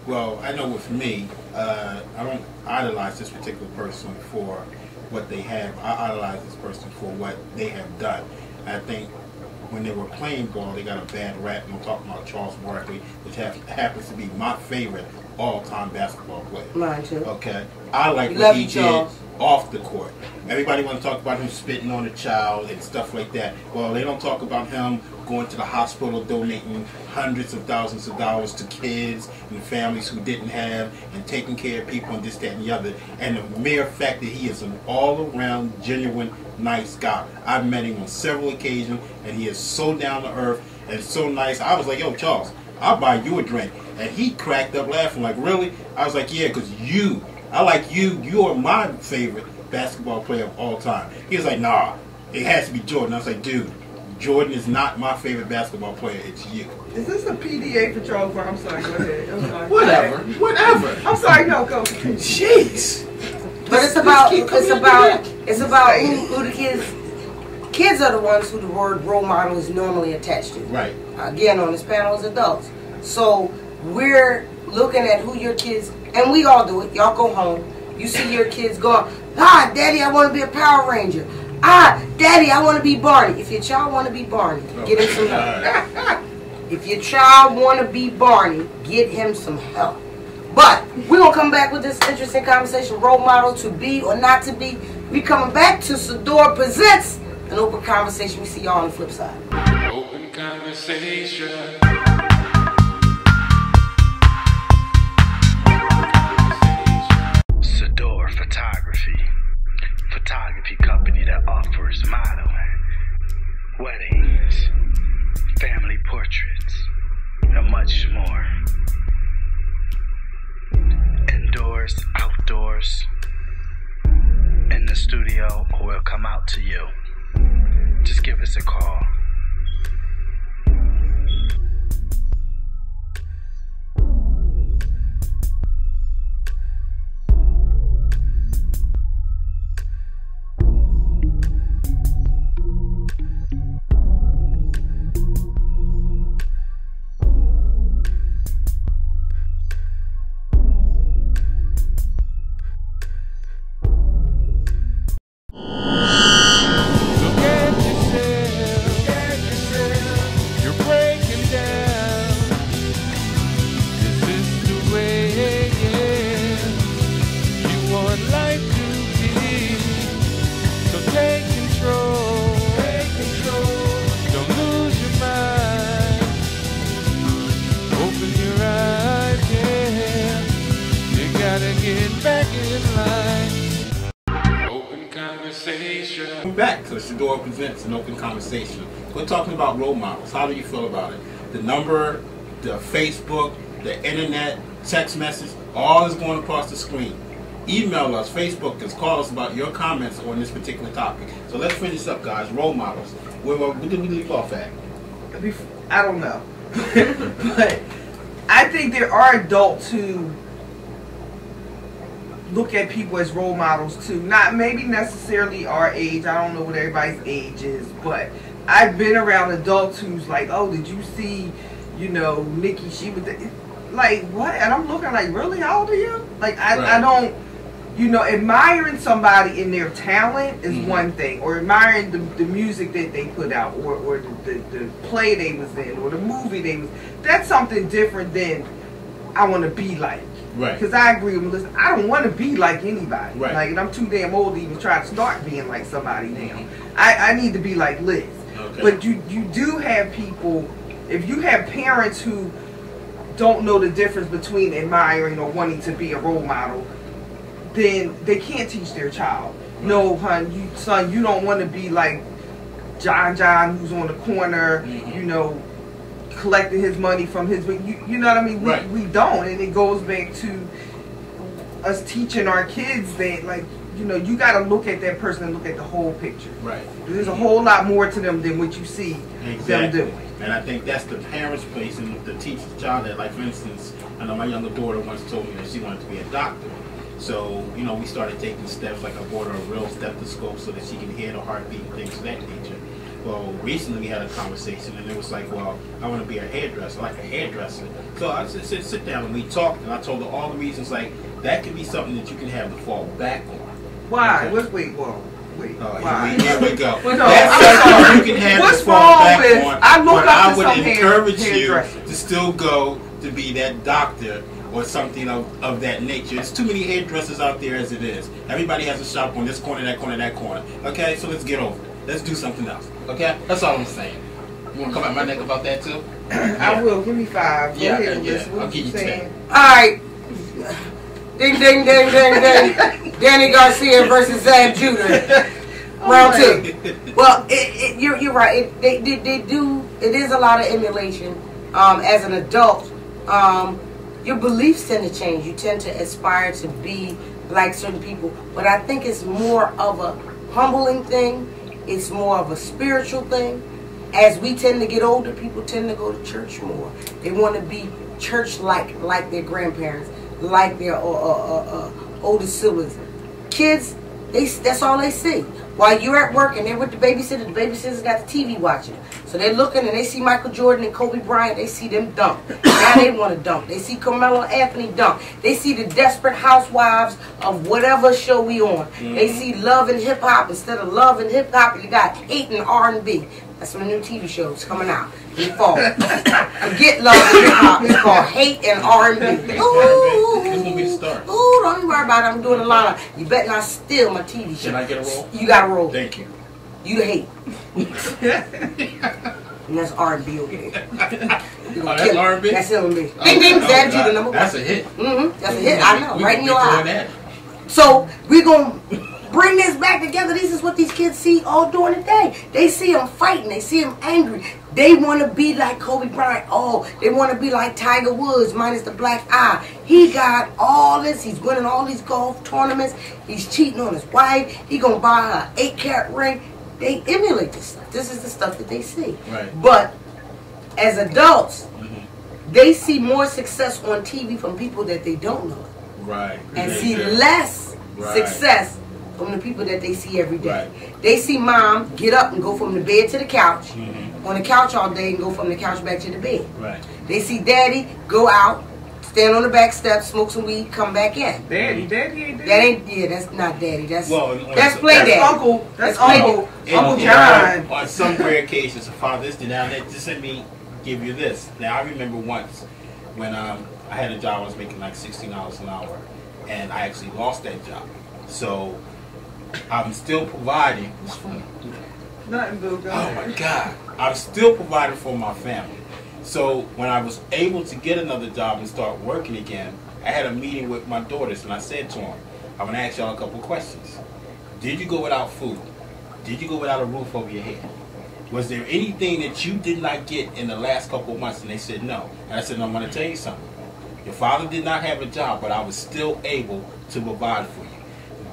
Well, I know with me, I don't idolize this particular person for what they have. I idolize this person for what they have done. I think when they were playing ball, they got a bad rap. I'm talking about Charles Barkley, which happens to be my favorite all-time basketball player. Mine too. Okay, I like what he did off the court. Everybody want to talk about him spitting on a child and stuff like that. Well, they don't talk about him going to the hospital, donating hundreds of thousands of dollars to kids and families who didn't have, and taking care of people and this, that, and the other. And the mere fact that he is an all-around, genuine, nice guy. I've met him on several occasions, and he is so down to earth and so nice. I was like, yo, Charles, I'll buy you a drink. And he cracked up laughing, like, really? I was like, yeah, because I like you. You are my favorite basketball player of all time. He was like, nah, it has to be Jordan. I was like, dude, Jordan is not my favorite basketball player. It's you. Is this a PDA for Charles Brown? I'm sorry, go ahead. I'm sorry. Whatever. I'm sorry, no, go. Jeez. But it's about who the kids are the ones who the word role model is normally attached to. Right. Again, on this panel is adults. So we're looking at who your kids, and we all do it. Y'all go home. You see your kids going, Daddy, I want to be a Power Ranger. Daddy, I want to be Barney. If your child want to be Barney, get him some help. If your child want to be Barney, get him some help. But we're going to come back with this interesting conversation, role model to be or not to be. We coming back to Sador Presents an Open Conversation. We see y'all on the flip side. Open conversation. Sador photography company that offers modeling, weddings, family portraits, and much more. Indoors, outdoors, in the studio, or we'll come out to you. Just give us a call. back to the Door Presents an Open Conversation. We're talking about role models. How do you feel about it? The number, the Facebook, the internet, text message, all is going across the screen. Email us, Facebook us, call us about your comments on this particular topic. So let's finish up, guys. Role models. Where did we leave off at? I don't know. But I think there are adults who look at people as role models too. Not maybe necessarily our age. I don't know what everybody's age is, but I've been around adults who's like, oh, did you see, Nikki? She was like, what? And I'm looking like, really? How old are you? Like, I don't, admiring somebody in their talent is one thing, or admiring the music that they put out, or the play they was in, or the movie they was. That's something different than I want to be like. Right. Because I agree with Melissa. I don't want to be like anybody. Right. Like, and I'm too damn old to even try to start being like somebody now. I need to be like Liz. Okay. But you do have people, if you have parents who don't know the difference between admiring or wanting to be a role model, then they can't teach their child. Right. No, son, you don't want to be like John who's on the corner, collecting his money from his, you know what I mean? Right. We don't, and it goes back to us teaching our kids that, like, you got to look at that person and look at the whole picture. Right. There's a whole lot more to them than what you see them doing. And I think that's the parents' place and to teach the child that. Like, for instance, I know my younger daughter once told me that she wanted to be a doctor. So, we started taking steps, like I bought her a real stethoscope so that she can hear the heartbeat and things of that nature. Well, recently we had a conversation and it was like, well, I want to be a hairdresser, like a hairdresser. So I said, sit down and we talked, and I told her all the reasons, like, that could be something that you can have to fall back on. Why? Okay. Wait, why? Here we go. Well, That's something you can have what's to fall back with, on. I look but up I to would some encourage you hairdressers to still go to be that doctor or something of that nature. There's too many hairdressers out there as it is. Everybody has a shop on this corner, that corner, that corner. Okay, so let's get over it. Let's do something else. Okay? That's all I'm saying. You want to come at my neck about that too? I will. Give me 5. Yeah, Go ahead, yeah. Liz. What I'll give you 10. Alright. Ding, ding, ding, ding, ding. Danny Garcia versus Zab Judah. Round 2. Well, you're right. They do. It is a lot of emulation. As an adult, your beliefs tend to change. You tend to aspire to be like certain people. But I think it's more of a humbling thing. It's more of a spiritual thing. As we tend to get older, people tend to go to church more. They want to be church-like, like their grandparents, like their older siblings. Kids, that's all they see. While you're at work and they're with the babysitter's got the TV watching. So they're looking and they see Michael Jordan and Kobe Bryant, they see them dunk. Now they want to dunk. They see Carmelo Anthony dunk. They see the Desperate Housewives of whatever show we on. They see Love and Hip Hop. Instead of Love and Hip Hop, you got Hate and R&B. That's some new TV shows coming out in the fall. Forget Love and Hip Hop. It's called Hate and R&B. Ooh, don't you worry about it. I'm doing a lot of. You better not steal my TV show. Can I get a roll? You got a roll. Thank you. You the hate. And that's R&B over there. That's R&B? That's R&B. Ding, ding, Zab Judah, number 1. That's a hit. That's a hit. I know. Right in your eye. That. So we're going to bring this back together. This is what these kids see all during the day. They see him fighting. They see him angry. They want to be like Kobe Bryant. Oh, they want to be like Tiger Woods minus the black eye. He got all this. He's winning all these golf tournaments. He's cheating on his wife. He going to buy her an 8-carat ring. They emulate this stuff. This is the stuff that they see. Right. But as adults, they see more success on TV from people that they don't know. Right. And see less success from the people that they see every day. Right. They see mom get up and go from the bed to the couch, on the couch all day and go from the couch back to the bed. Right. They see daddy go out, stand on the back steps, smoke some weed, come back in. Daddy ain't daddy. That ain't, yeah, that's not daddy. That's that's play daddy. Uncle. That's play Uncle. daddy. Uncle John. On some rare occasions, a father, now just let me give you this. Now I remember once when I had a job, I was making like $16 an hour, and I actually lost that job. So I'm still providing. What's funny? Nothing, Bill. Oh my God! I'm still providing for my family. So when I was able to get another job and start working again, I had a meeting with my daughters, and I said to them, "I'm gonna ask y'all a couple questions. Did you go without food? Did you go without a roof over your head? Was there anything that you did not get in the last couple of months? And they said no. And I said, no, I'm going to tell you something. Your father did not have a job, but I was still able to provide for you.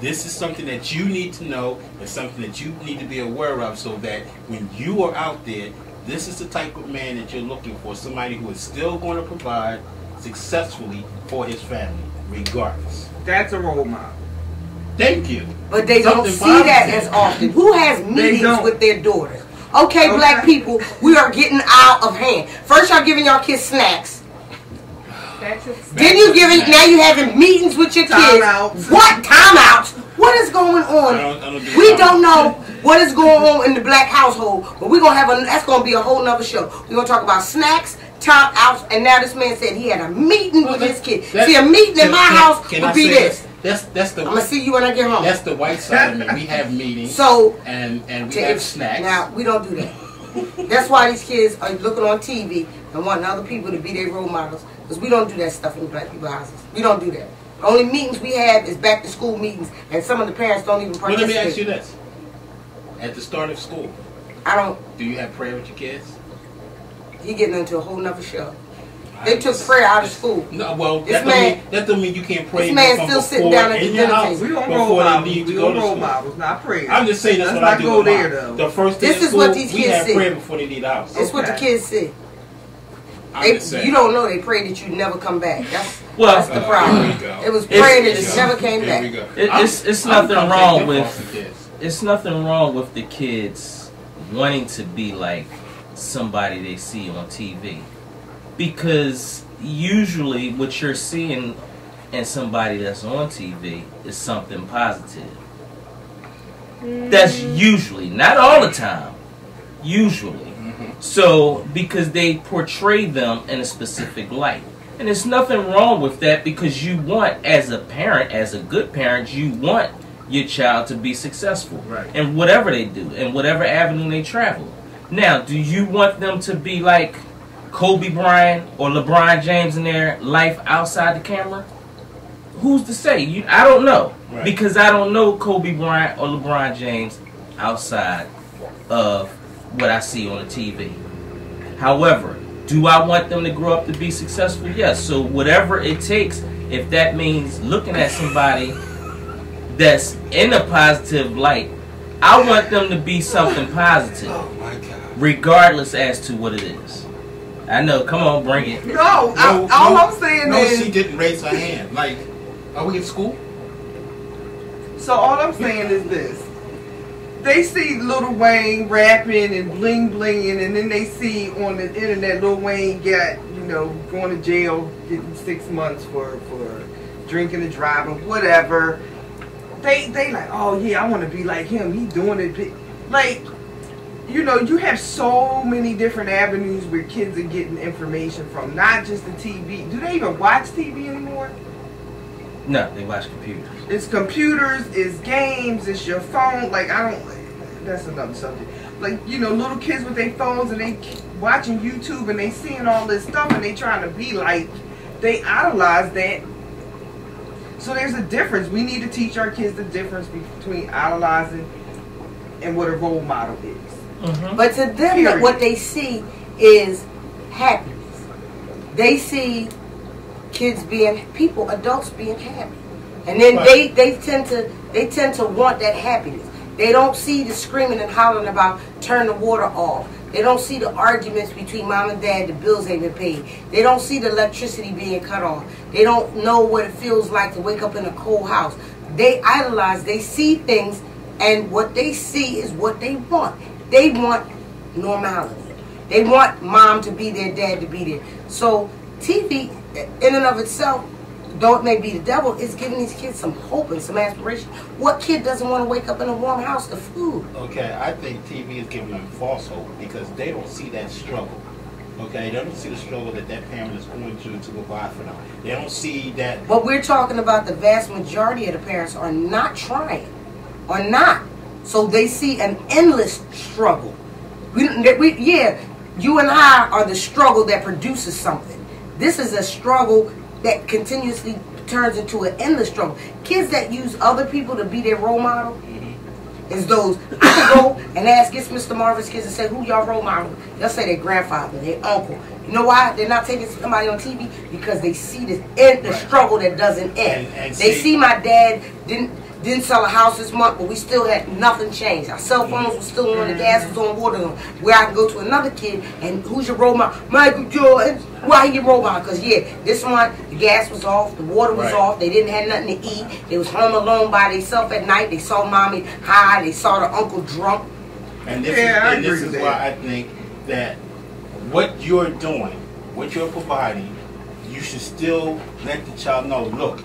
This is something that you need to know and something that you need to be aware of so that when you are out there, this is the type of man that you're looking for, somebody who is still going to provide successfully for his family, regardless. That's a role model. Thank you. But they don't see that as often. Who has meetings with their daughters? Okay, black people, we are getting out of hand. First, y'all giving y'all kids snacks. Then you giving, now you having meetings with your kids. Timeouts. What timeouts? What is going on? We don't know what is going on in the black household, but we're gonna have that's gonna be a whole nother show. We're gonna talk about snacks, timeouts, and now this man said he had a meeting with his kid. See, a meeting in my house would be this. That's the. I'm gonna see you when I get home. That's the white side of me. We have meetings. So and we have snacks. Now we don't do that. That's why these kids are looking on TV and wanting other people to be their role models. Because we don't do that stuff in black people's houses. We don't do that. The only meetings we have is back to school meetings, and some of the parents don't even participate. Well, let me ask you this: at the start of school, do you have prayer with your kids? He getting into a whole nother show. They took prayer out of school. No, well, that don't mean you can't pray. This man still sitting down at the dinner table. We don't role models. We don't role models, not prayer. I'm just saying that's what I do. Let's not go there though. The first day this is what these kids we have see. prayer before they leave the house. This is what the kids see. You don't know they prayed that you never come back. That's the problem. It was praying that you never came back. It's nothing wrong with the kids wanting to be like somebody they see on TV, because usually what you're seeing in somebody that's on TV is something positive. That's usually, not all the time, usually. So, because they portray them in a specific light. And there's nothing wrong with that, because you want, as a parent, as a good parent, you want your child to be successful. Right. In whatever they do, in whatever avenue they travel. Now, do you want them to be like Kobe Bryant or LeBron James in their life outside the camera? Who's to say? I don't know. Right. Because I don't know Kobe Bryant or LeBron James outside of what I see on the TV. However, do I want them to grow up to be successful? Yes. So whatever it takes, if that means looking at somebody that's in a positive light, I want them to be something positive. Oh my God. Regardless as to what it is. I know, come on, bring it. All I'm saying is... No, she didn't raise her hand. Like, are we in school? So all I'm saying is this. They see Lil Wayne rapping and bling blinging, and then they see on the internet Lil Wayne got, going to jail, getting 6 months for drinking and driving, whatever. They like, oh yeah, I want to be like him. He doing it. Like, you have so many different avenues where kids are getting information from, not just the TV. Do they even watch TV anymore? No, they watch computers. It's computers, it's games, it's your phone. Like, that's another subject. Like, little kids with their phones and they watching YouTube and they seeing all this stuff and they trying to be like, they idolize that. So there's a difference. We need to teach our kids the difference between idolizing and what a role model is. Mm-hmm. But to them, what they see is happiness. They see adults being happy, and then they tend to want that happiness. They don't see the screaming and hollering about turn the water off. They don't see the arguments between mom and dad, the bills ain't been paid. They don't see the electricity being cut off. They don't know what it feels like to wake up in a cold house. They idolize, they see things, and what they see is what they want. They want normality. They want mom to be there, dad to be there. So TV, in and of itself, though it may be the devil, is giving these kids some hope and some aspiration. What kid doesn't want to wake up in a warm house to food? Okay, I think TV is giving them false hope because they don't see that struggle. Okay, they don't see the struggle that parent is going through to provide for them. They don't see that. But we're talking about the vast majority of the parents are not trying, or not. So they see an endless struggle. You and I are the struggle that produces something. This is a struggle that continuously turns into an endless struggle. Kids that use other people to be their role model, is those, I can go and ask Mr. Marvin's kids and say, who y'all role model? They'll say their grandfather, their uncle. You know why? They're not taking somebody on TV because they see the struggle that doesn't end. And they see my dad didn't sell a house this month, but we still had nothing changed. Our cell phones were still on, the gas was on, water on. Where I can go to another kid and who's your role model? Michael Jordan. Why he your role model? Because this month the gas was off, the water was off, they didn't have nothing to eat. They was home alone by themselves at night. They saw mommy high, they saw the uncle drunk. And this is why I think that what you're doing, what you're providing, you should still let the child know, look,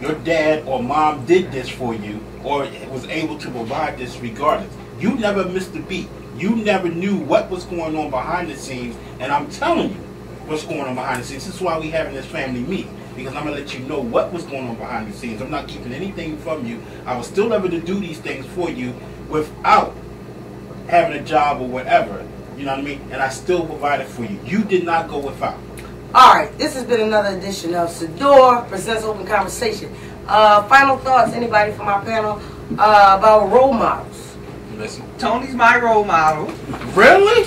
your dad or mom did this for you or was able to provide this regardless. You never missed a beat. You never knew what was going on behind the scenes, and I'm telling you what's going on behind the scenes. This is why we having this family meeting, because I'm going to let you know what was going on behind the scenes. I'm not keeping anything from you. I was still able to do these things for you without having a job or whatever. You know what I mean? And I still provided for you. You did not go without. Alright, this has been another edition of Sador Presents Open Conversation. Final thoughts, anybody from our panel, about role models? Listen. Tony's my role model. Really?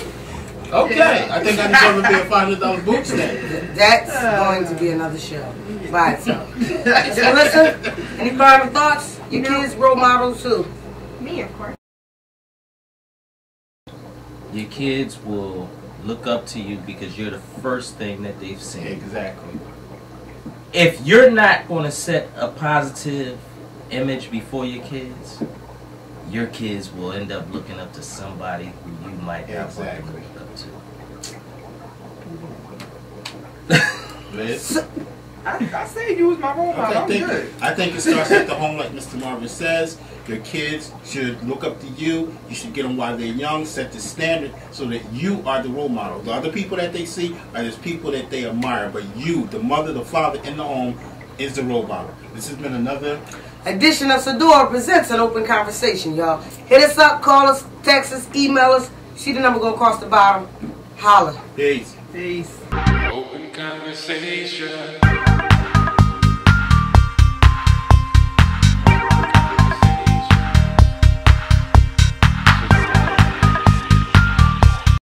Okay. Yeah. I think I deserve to be a $500 boot stand. That's going to be another show by itself. Melissa, any final thoughts? Your kids' role models too? Me, of course. Your kids will look up to you because you're the first thing that they've seen. Exactly. If you're not going to set a positive image before your kids will end up looking up to somebody who you might not want to look up to. Liz? I said you was my role model. I'm good. I think it starts at the home, like Mr. Marvin says. Your kids should look up to you. You should get them while they're young, set the standard so that you are the role model. The other people that they see are just people that they admire, but you, the mother, the father in the home, is the role model. This has been another edition of Sador Presents an Open Conversation, y'all. Hit us up, call us, text us, email us. See the number go across the bottom. Holla. Peace. Peace. Open conversation.